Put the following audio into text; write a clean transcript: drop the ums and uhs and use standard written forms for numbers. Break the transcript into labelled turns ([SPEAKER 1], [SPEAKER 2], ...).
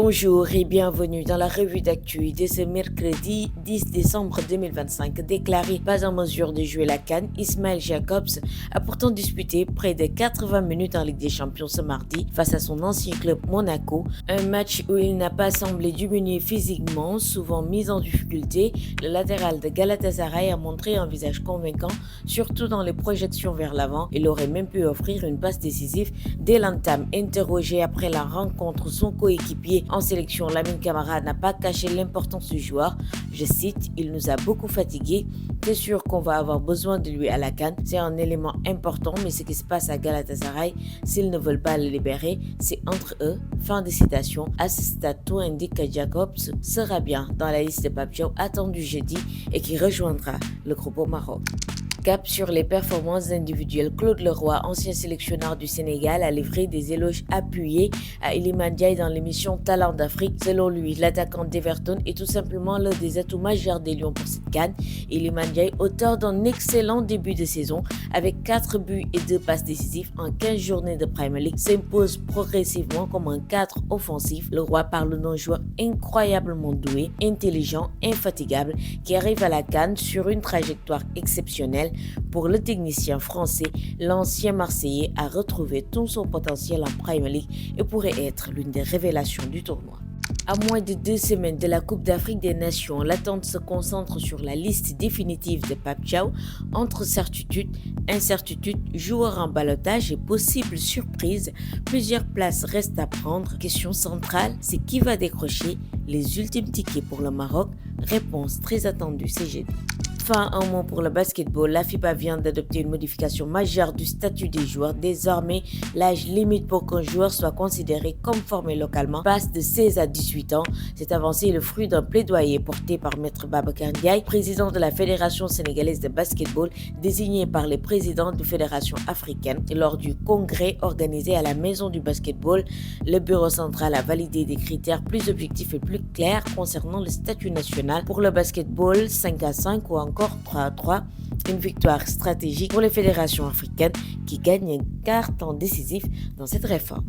[SPEAKER 1] Bonjour et bienvenue dans la revue d'actu de ce mercredi 10 décembre 2025. Déclaré pas en mesure de jouer la CAN, Ismail Jacobs a pourtant disputé près de 80 minutes en Ligue des Champions ce mardi face à son ancien club Monaco. Un match où il n'a pas semblé diminuer physiquement, souvent mis en difficulté. Le latéral de Galatasaray a montré un visage convaincant, surtout dans les projections vers l'avant. Il aurait même pu offrir une passe décisive dès l'entame. Interrogé après la rencontre, son coéquipier en sélection, Lamine Camara n'a pas caché l'importance du joueur. Je cite, il nous a beaucoup fatigués. C'est sûr qu'on va avoir besoin de lui à la CAN. C'est un élément important, mais ce qui se passe à Galatasaray, s'ils ne veulent pas le libérer, c'est entre eux. Fin de citation. À ce stade, tout indique que Jacobs sera bien dans la liste de Pape Thiaw attendue jeudi et qui rejoindra le groupe au Maroc. Cap sur les performances individuelles, Claude Leroy, ancien sélectionneur du Sénégal, a livré des éloges appuyés à Iliman Ndiaye dans l'émission Talent d'Afrique. Selon lui, l'attaquant d'Everton est tout simplement l'un des atouts majeurs des Lions pour cette CAN. Iliman Ndiaye, auteur d'un excellent début de saison avec 4 buts et 2 passes décisives en 15 journées de Premier League, s'impose progressivement comme un cadre offensif. Leroy parle d'un joueur incroyablement doué, intelligent, infatigable, qui arrive à la CAN sur une trajectoire exceptionnelle. Pour le technicien français, l'ancien Marseillais a retrouvé tout son potentiel en Premier League et pourrait être l'une des révélations du tournoi. À moins de 2 semaines de la Coupe d'Afrique des Nations, l'attente se concentre sur la liste définitive de Pape Thiaw. Entre certitude, incertitude, joueurs en ballottage et possibles surprises, plusieurs places restent à prendre. Question centrale, c'est qui va décrocher les ultimes tickets pour le Maroc? Réponse très attendue, c'est jeudi. Enfin, un mot pour le basketball. La FIBA vient d'adopter une modification majeure du statut des joueurs. Désormais, l'âge limite pour qu'un joueur soit considéré comme formé localement passe de 16 à 18 ans. Cette avancée est le fruit d'un plaidoyer porté par Maître Babacar Ndiaye, président de la Fédération sénégalaise de basketball, désigné par les présidents de fédérations africaines. Lors du congrès organisé à la Maison du basketball, le bureau central a validé des critères plus objectifs et plus clairs concernant le statut national pour le basketball 5-5 ou encore 3-3, une victoire stratégique pour les fédérations africaines qui gagnent un carton décisif dans cette réforme.